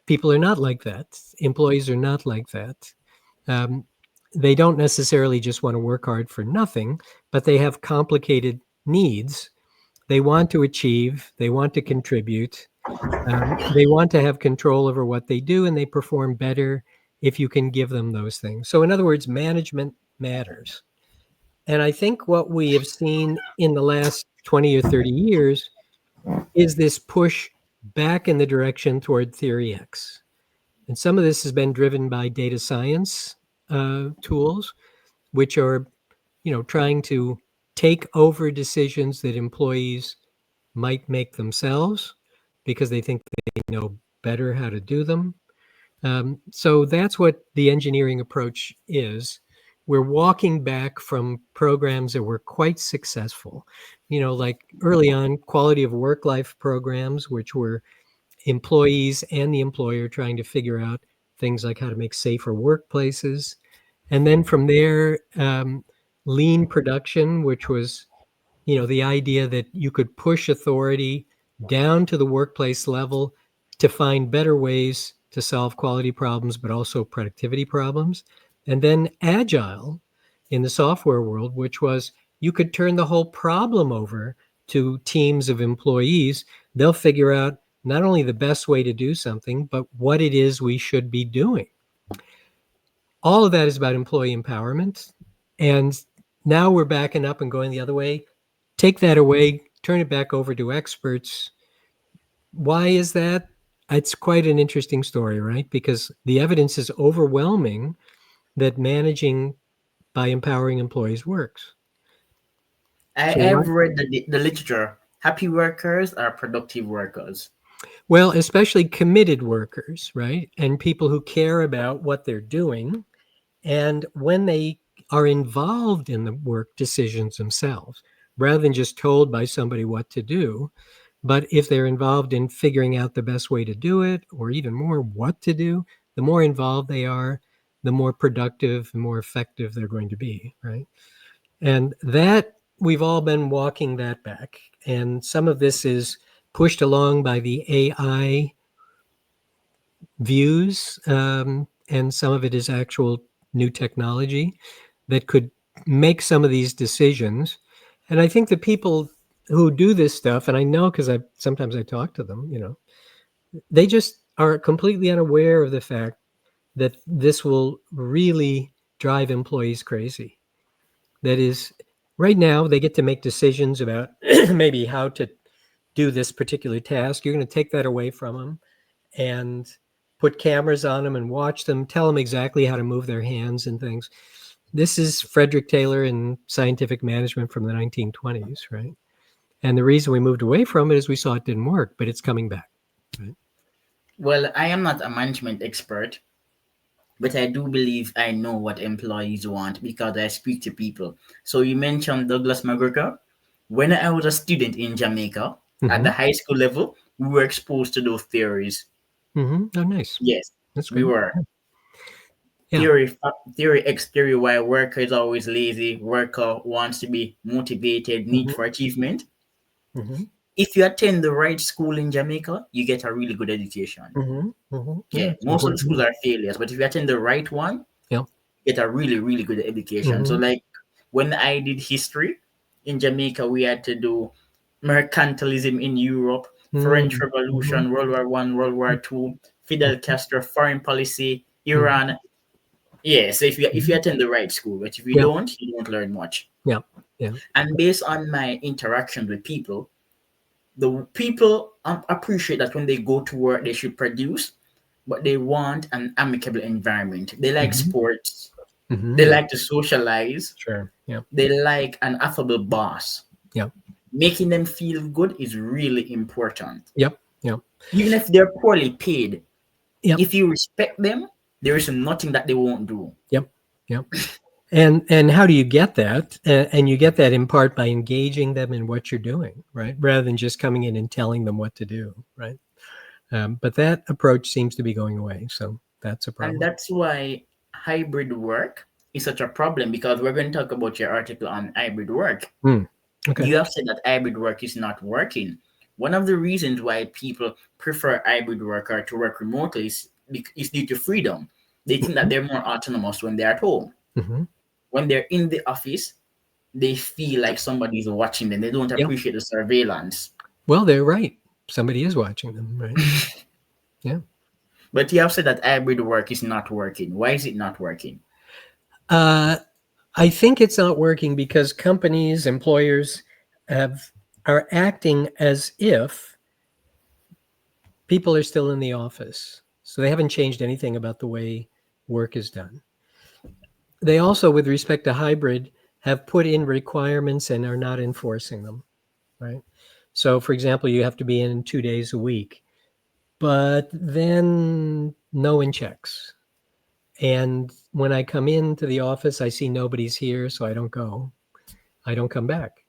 people are not like that. Employees are not like that. Um, they don't necessarily just want to work hard for nothing, but they have complicated needs. They want to achieve, they want to contribute, they want to have control over what they do, and they perform better if you can give them those things. So, in other words, management matters. And I think what we have seen in the last 20 or 30 years is this push back in the direction toward Theory X. And some of this has been driven by data science tools, which are, trying to take over decisions that employees might make themselves because they think they know better how to do them. So that's what the engineering approach is. We're walking back from programs that were quite successful, like early on quality of work life programs, which were employees and the employer trying to figure out things like how to make safer workplaces. And then from there, lean production, which was the idea that you could push authority down to the workplace level to find better ways to solve quality problems, but also productivity problems. And then agile in the software world, which was you could turn the whole problem over to teams of employees. They'll figure out not only the best way to do something, but what it is we should be doing. All of that is about employee empowerment. And now we're backing up and going the other way. Take that away, turn it back over to experts. Why is that? It's quite an interesting story, right? Because the evidence is overwhelming that managing by empowering employees works. So I've read the literature. Happy workers are productive workers. well, especially committed workers, right? And people who care about what they're doing. And when they are involved in the work decisions themselves, rather than just told by somebody what to do, but if they're involved in figuring out the best way to do it, or even more, what to do, the more involved they are, the more productive and more effective they're going to be, right? And that we've all been walking that back. And some of this is pushed along by the AI views, and some of it is actual new technology that could make some of these decisions. And I think the people who do this stuff, and I know because I talk to them, they just are completely unaware of the fact that this will really drive employees crazy. That is, right now they get to make decisions about maybe how to do this particular task. You're going to take that away from them and put cameras on them and watch them, tell them exactly how to move their hands and things. This is Frederick Taylor in scientific management from the 1920s, right? And the reason we moved away from it is we saw it didn't work, but it's coming back. Right? Well, I am not a management expert, but I do believe I know what employees want because I speak to people. So you mentioned Douglas McGregor. When I was a student in Jamaica at Mm-hmm. the high school level, we were exposed to those theories. Mm-hmm. Oh, nice. Yes, That's we good. were. Yeah. Theory X, theory Y, worker is always lazy, worker wants to be motivated, need Mm-hmm. for achievement. Mm-hmm. If you attend the right school in Jamaica, you get a really good education. Mm-hmm. Mm-hmm. Yeah, Yeah, it's most of the important. schools are failures, but if you attend the right one, Yeah. get a really, really good education. So Hmm. like when I did history in Jamaica, we had to do mercantilism in Europe, French Hmm. Revolution, World War One, World War Two, Fidel Castro, foreign policy, Hmm. Iran. Yeah, so if you Hmm. attend the right school, but if Yeah, you don't learn much. yeah, yeah. And based on my interactions with people, the people appreciate that when they go to work, they should produce, but they want an amicable environment. They like Hmm. sports. They Hmm. like to socialize. Sure. Yeah, They like an affable boss. yeah, Making them feel good is really important. yep, yep, Even if they're poorly paid, yep, if you respect them, there is nothing that they won't do. yep, yep. And how do you get that? And you get that in part by engaging them in what you're doing, right? Rather than just coming in and telling them what to do, right? But that approach seems to be going away, so that's a And problem. that's why hybrid work is such a problem, because we're going to talk about your article on hybrid work. Hmm. Okay. You have said that hybrid work is not working. One of the reasons why people prefer hybrid work or to work remotely is due to freedom. They think that Mhm. they're more autonomous when they're at home. Mhm. When they're in the office, they feel like somebody's watching them. They don't Yeah. appreciate the surveillance. Well, they're right. Somebody is watching them, right? Yeah. But you have said that hybrid work is not working. Why is it not working? Uh, I think it's not working because companies, employers have are acting as if people are still in the office. So they haven't changed anything about the way work is done. They also, with respect to hybrid, have put in requirements and are not enforcing them, right? So, for example, you have to be in 2 days a week, but then no one checks. And when I come into the office, I see nobody's here, so I don't go. I don't come back.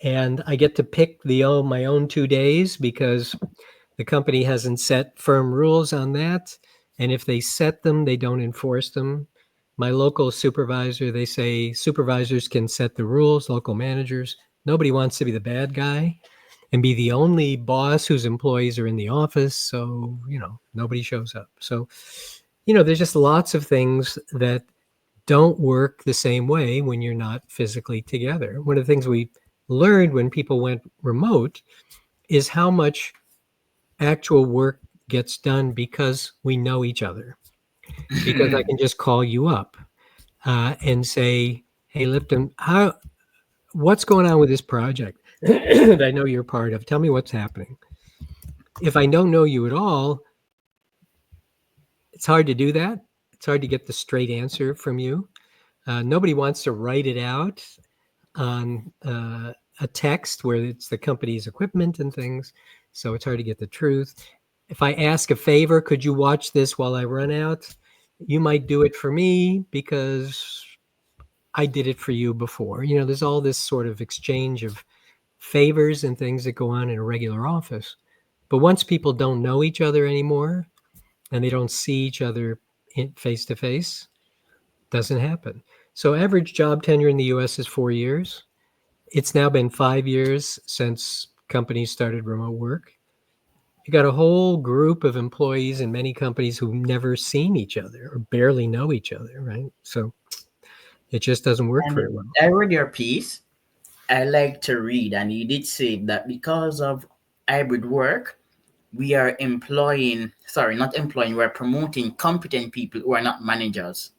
And I get to pick my own 2 days because the company hasn't set firm rules on that. And if they set them, they don't enforce them. My local supervisor, they say supervisors can set the rules, local managers. Nobody wants to be the bad guy and be the only boss whose employees are in the office. So, nobody shows up. So, there's just lots of things that don't work the same way when you're not physically together. One of the things we learned when people went remote is how much actual work gets done because we know each other. Because I can just call you up and say, "Hey, Lipton, what's going on with this project that I know you're part of? Tell me what's happening." If I don't know you at all, it's hard to do that. It's hard to get the straight answer from you. Nobody wants to write it out on a text where it's the company's equipment and things. So it's hard to get the truth. If I ask a favor, could you watch this while I run out? You might do it for me because I did it for you before. There's all this sort of exchange of favors and things that go on in a regular office. But once people don't know each other anymore and they don't see each other face to face, doesn't happen. So average job tenure in the US is 4 years. It's now been 5 years since companies started remote work. You got a whole group of employees in many companies who've never seen each other or barely know each other, right? So it just doesn't work And very well. I read your piece. I like to read, and you did say that because of hybrid work, we are not employing, we're promoting competent people who are not managers.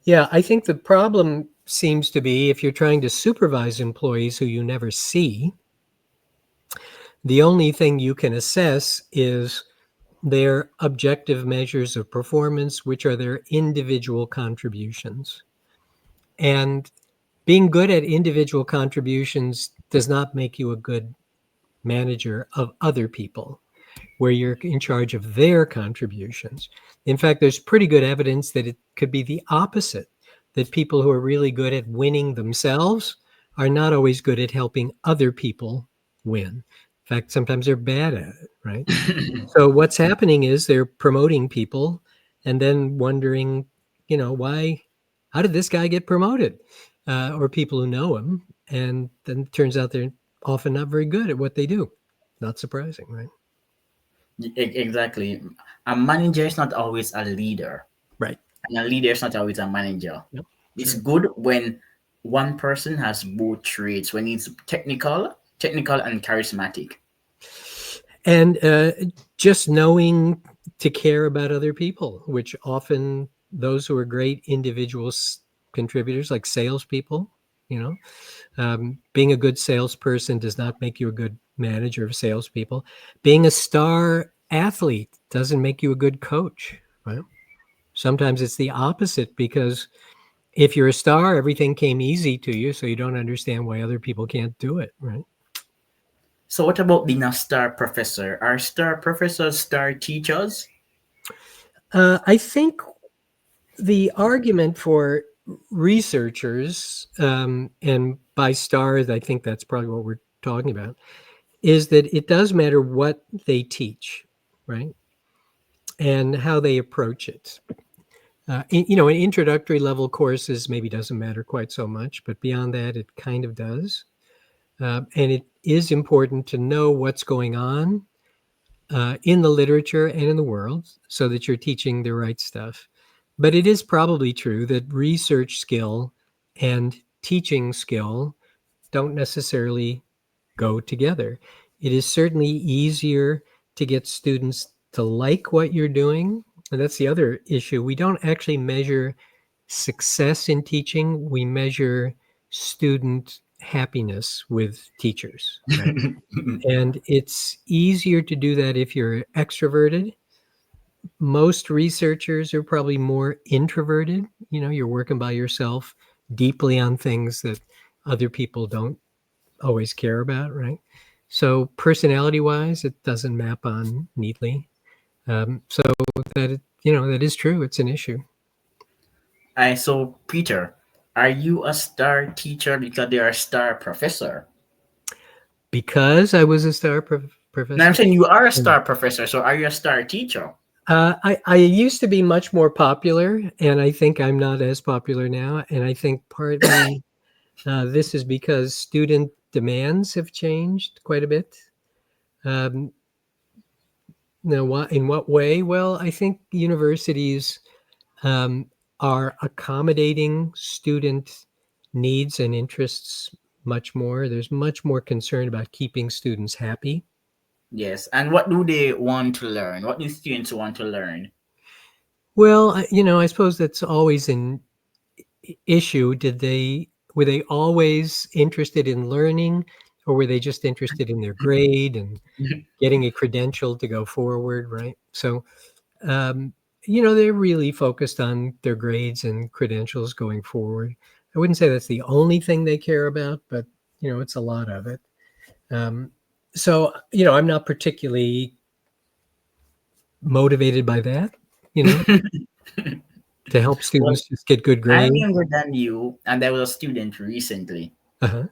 Yeah, I think the problem seems to be if you're trying to supervise employees who you never see, the only thing you can assess is their objective measures of performance, which are their individual contributions. And being good at individual contributions does not make you a good manager of other people, where you're in charge of their contributions. In fact, there's pretty good evidence that it could be the opposite, that people who are really good at winning themselves are not always good at helping other people win. In fact, sometimes they're bad at it, right? So what's happening is they're promoting people and then wondering, why, how did this guy get promoted? Or people who know him. And then it turns out they're often not very good at what they do. Not surprising, right? Exactly. A manager is not always a leader. Right. And a leader is not always a manager. Yep. It's Sure. good when one person has both traits, when he's technical and charismatic. And just knowing to care about other people, which often those who are great individuals contributors, like salespeople, you know, being a good salesperson does not make you a good manager of salespeople. Being a star athlete doesn't make you a good coach. Right? Sometimes it's the opposite because if you're a star, everything came easy to you, so you don't understand why other people can't do it. Right? So what about being a star professor? Are star professors star teachers? I think the argument for researchers, and by stars, I think that's probably what we're talking about, is that it does matter what they teach, right? And how they approach it. In introductory level courses maybe doesn't matter quite so much, but beyond that, it kind of does. And it is important to know what's going on in the literature and in the world so that you're teaching the right stuff. But it is probably true that research skill and teaching skill don't necessarily go together. It is certainly easier to get students to like what you're doing. And that's the other issue. We don't actually measure success in teaching, we measure student happiness with teachers, right? And it's easier to do that if you're extroverted. Most researchers are probably more introverted. You're working by yourself deeply on things that other people don't always care about, right? So personality wise, it doesn't map on neatly. So that is true. It's an issue. So Peter, are you a star teacher because they are a star professor? Because I was a star Now I'm professor. saying you are a star professor, so are you a star teacher? I used to be much more popular, and I think I'm not as popular now. And I think partly this is because student demands have changed quite a bit. Um, Now, in what way? Well, I think universities um, are accommodating student needs and interests much more. There's much more concern about keeping students happy. Yes. And what do they want to learn? What do students want to learn? Well, I suppose that's always an issue. Were they always interested in learning, or were they just interested in their grade and getting a credential to go forward? Right. So um, they're really focused on their grades and credentials going forward. I wouldn't say that's the only thing they care about, but it's a lot of it. Um, so I'm not particularly motivated by that. You know, to help Well, students just get good I'm grades. younger than you, and I was a student recently. Uh-huh.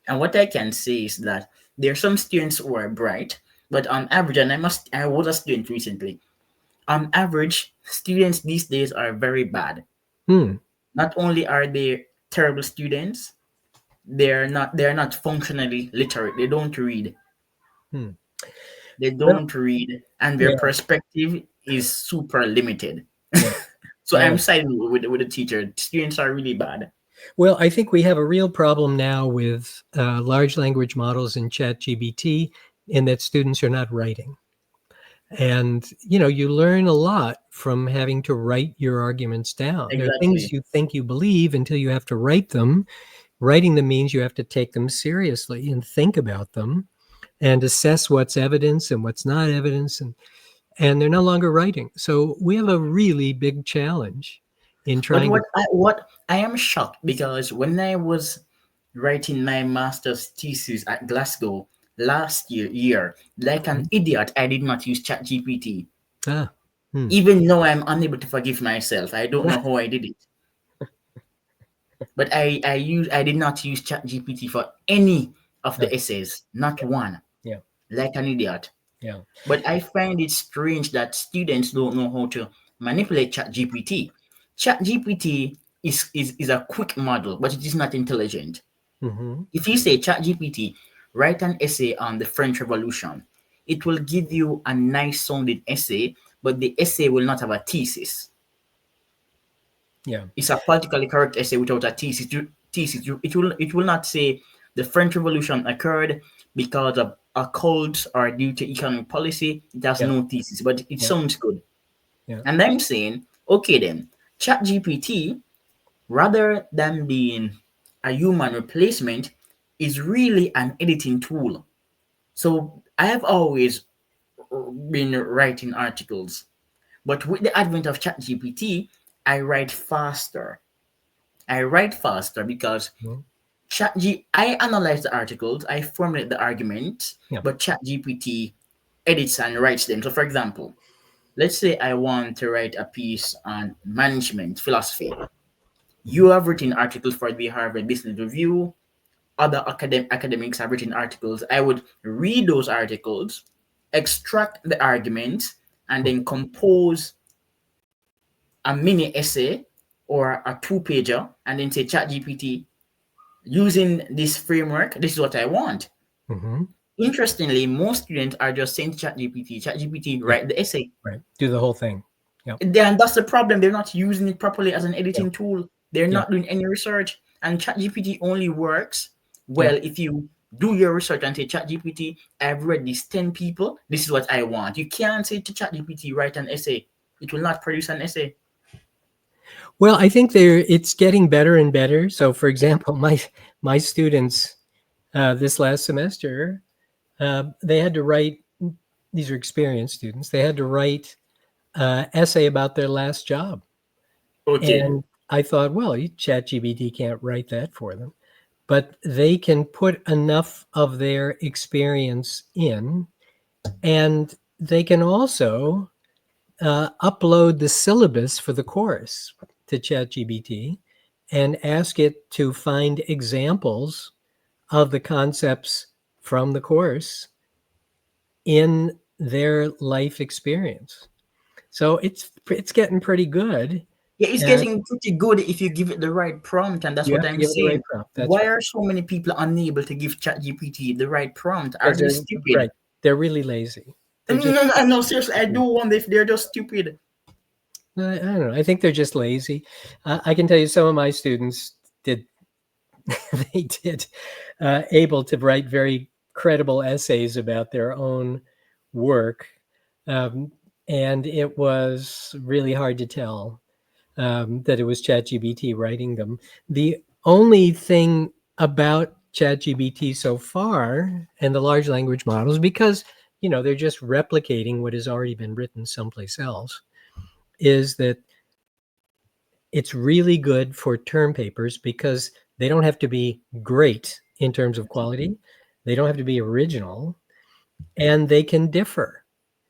And what I can say is that there are some students who are bright, but on average, and I was a student recently. On average, students these days are very bad. Hmm. Not only are they terrible students, they are not functionally literate. They don't read. Hmm. They Well, don't read, and their yeah, perspective is super limited. yeah, So yeah. I'm siding with the teacher. Students are really bad. Well, I think we have a real problem now with large language models and ChatGPT in that students are not writing. And, you learn a lot from having to write your arguments down. There are things Exactly. you think you believe until you have to write them. Writing them means you have to take them seriously and think about them and assess what's evidence and what's not evidence. And they're no longer writing. So we have a really big challenge in But trying to. what I am shocked because when I was writing my master's thesis at Glasgow last year, like an idiot, I did not use ChatGPT. Ah, hmm. Even though I'm unable to forgive myself, I don't know how I did it. But I did not use ChatGPT for any of Ah, the essays, not one, yeah, like an idiot. yeah. But I find it strange that students don't know how to manipulate ChatGPT. ChatGPT is a quick model, but it is not intelligent. Hmm. If you say ChatGPT, write an essay on the French Revolution, it will give you a nice sounding essay, but the essay will not have a thesis. Yeah. It's a politically correct essay without a thesis. It will not say the French Revolution occurred because of a cult or due to economic policy. It has Yeah. no thesis, but it Yeah. sounds good. Yeah. And I'm saying, okay then, ChatGPT, rather than being a human replacement, is really an editing tool. So I have always been writing articles, but with the advent of ChatGPT, I write faster. I write faster because Mhm. I analyze the articles, I formulate the arguments, Yeah. but ChatGPT edits and writes them. So, for example, let's say I want to write a piece on management philosophy. Mhm. You have written articles for the Harvard Business Review. Other academics have written articles. I would read those articles, extract the arguments, and then Mhm. compose a mini essay or a two-pager, and then say, ChatGPT, using this framework, this is what I want. Mhm. Interestingly, most students are just saying to ChatGPT, ChatGPT, Yeah. write the essay. Right. Do the whole thing. Yeah. Then that's the problem. They're not using it properly as an Yeah. editing tool. They're Yeah. not doing any research. And ChatGPT only works Yeah. well if you do your research and say, ChatGPT, I've read these 10 people. This is what I want. You can't say to ChatGPT, write an essay. It will not produce an essay. Well, I think it's getting better and better. So, for example, my students this last semester, they had to write. These are experienced students. They had to write essay about their last job, Okay. and I thought, well, ChatGPT can't write that for them, but they can put enough of their experience in, and they can also upload the syllabus for the course to ChatGPT and ask it to find examples of the concepts from the course in their life experience. So it's getting pretty good. Yeah, it's And getting pretty good if you give it the right prompt, and that's you what have to I'm give it the right saying. prompt. That's Why right. are so many people unable to give ChatGPT the right prompt? Are Because they they're stupid? right. They're really lazy. They're No, just no, no, no, seriously, I do stupid. wonder if they're just stupid. I don't know. I think they're just lazy. I can tell you some of my students did they did able to write very credible essays about their own work, um, and it was really hard to tell that it was ChatGPT writing them. The only thing about ChatGPT so far and the large language models, because they're just replicating what has already been written someplace else, is that it's really good for term papers because they don't have to be great in terms of quality. They don't have to be original, and they can differ,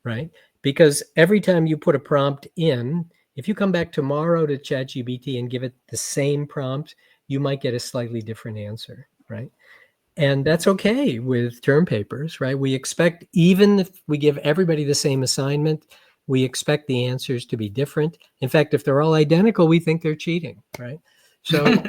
right? Because every time you put a prompt in, if you come back tomorrow to ChatGPT and give it the same prompt, you might get a slightly different answer, right? And that's okay with term papers, right? We expect, even if we give everybody the same assignment, we expect the answers to be different. In fact, if they're all identical, we think they're cheating, right? So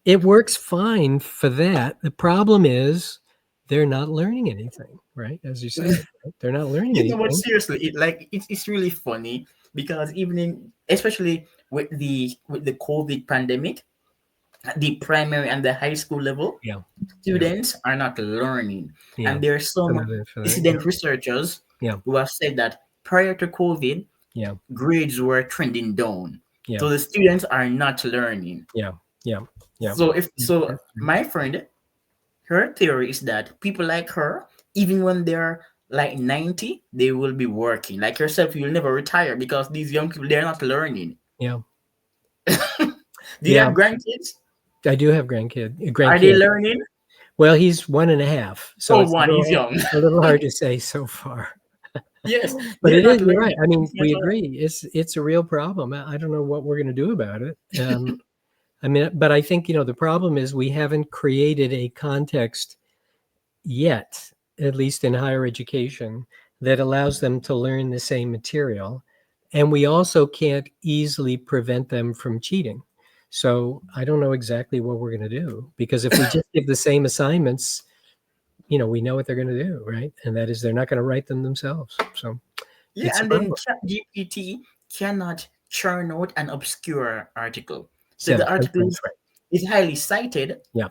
it works fine for that. The problem is they're not learning anything, right? As you said, right? They're not learning But anything. seriously, it's really funny because even especially with the COVID pandemic, the primary and the high school level, Yeah, yeah, students are not learning. yeah. And there are some Another for that. dissident researchers Yeah, who have said that prior to COVID, yeah, grades were trending down. yeah, So the students are not learning. yeah, yeah, yeah, So if yeah. so That's right. my friend, her theory is that people like her, even when they're like 90, they will be working. Like yourself, you'll never retire because these young people, they're not learning. Yeah, Do you yeah. have grandkids? I do have Are they grandkid. learning? Well, he's 1.5, so Oh, it's one, he's young. a little hard to say so far. Yes, But they're it is, not you're right. learning I mean, anything we at all. agree. It's a real problem. I don't know what we're going to do about it. I mean, but I think, the problem is we haven't created a context yet, at least in higher education, that allows them to learn the same material. And we also can't easily prevent them from cheating. So I don't know exactly what we're going to do, because if we just give the same assignments, we know what they're going to do, right? And that is they're not going to write them themselves. So Yeah, it's a and then problem. ChatGPT cannot churn out an obscure article. So Yeah, the article that's right. is highly cited. Yeah.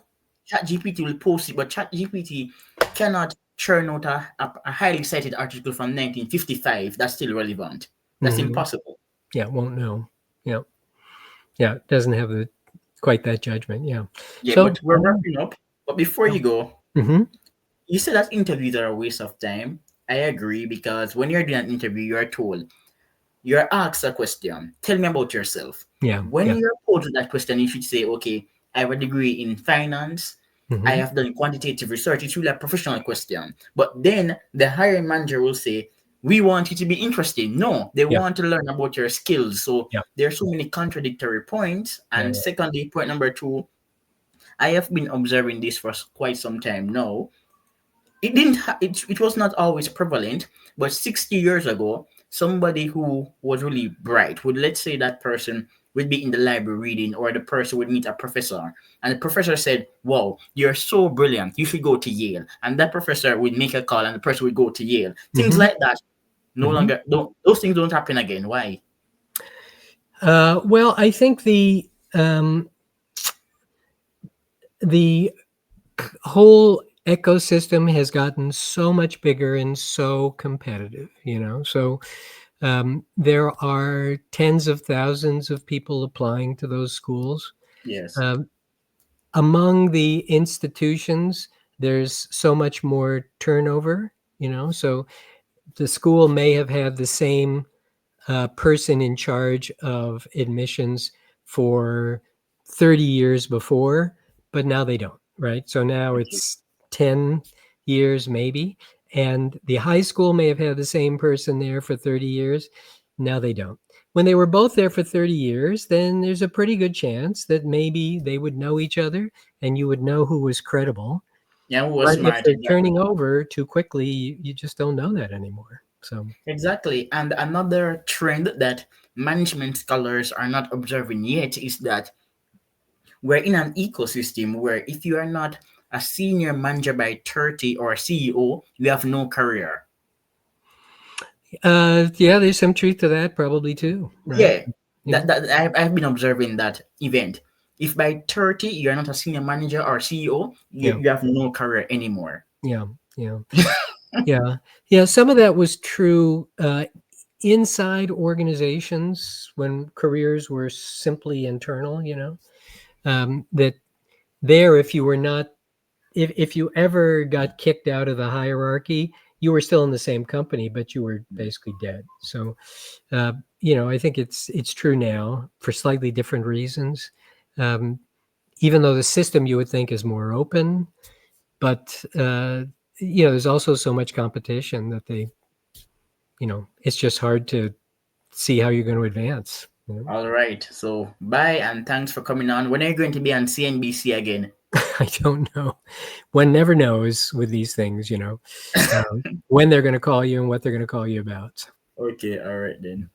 ChatGPT will post it, but ChatGPT cannot churn out a highly cited article from 1955 that's still relevant. That's Hmm. impossible. Yeah, won't know. Yeah. Yeah, it doesn't have the quite that judgment. Yeah. Yeah, So, but we're wrapping up. But before you go, mhm, you said that interviews are a waste of time. I agree because when you're doing an interview, you're told, you're asked a question. Tell me about yourself. yeah, When yeah, you're posed that question, you should say, okay, I have a degree in finance. I mhm, have done quantitative research. It's really a professional question. But then the hiring manager will say, we want you to be interesting. No, they yeah, want to learn about your skills. So yeah, there are so many contradictory points. yeah, And secondly, point number two, I have been observing this for quite some time now. It was not always prevalent, but 60 years ago, somebody who was really bright would, let's say that person would be in the library reading, or the person would meet a professor, and the professor said, wow, you're so brilliant, you should go to Yale, and that professor would make a call and the person would go to Yale. Things mhm, like that no mhm. longer don't those things don't happen again. Why? Well, I think the whole ecosystem has gotten so much bigger and so competitive. So there are tens of thousands of people applying to those schools. Yes. Um, Among the institutions, there's so much more turnover. So the school may have had the same person in charge of admissions for 30 years before, but now they don't, right? So now Okay. it's 10 years maybe. And the high school may have had the same person there for 30 years. Now they don't. When they were both there for 30 years, then there's a pretty good chance that maybe they would know each other and you would know who was credible. Yeah, who was But if smart? they're Exactly. turning over too quickly, you just don't know that anymore. So, Exactly. And another trend that management scholars are not observing yet is that we're in an ecosystem where if you are not a senior manager by 30 or a CEO, you have no career. yeah, there's some truth to that, probably too, right? Yeah, Yeah, I've been observing that event. If by 30 you're not a senior manager or CEO, yeah, you have no career anymore. yeah, yeah, yeah, yeah. Some of that was true inside organizations when careers were simply internal. That there, if you were not, if you ever got kicked out of the hierarchy, you were still in the same company, but you were basically dead. So, uh, I think it's true now for slightly different reasons. Um, Even though the system you would think is more open, but there's also so much competition that it's just hard to see how you're going to advance. All right. So bye and thanks for coming on. When are you going to be on CNBC again? I don't know. One never knows with these things, when they're going to call you and what they're going to call you about. Okay. All right then.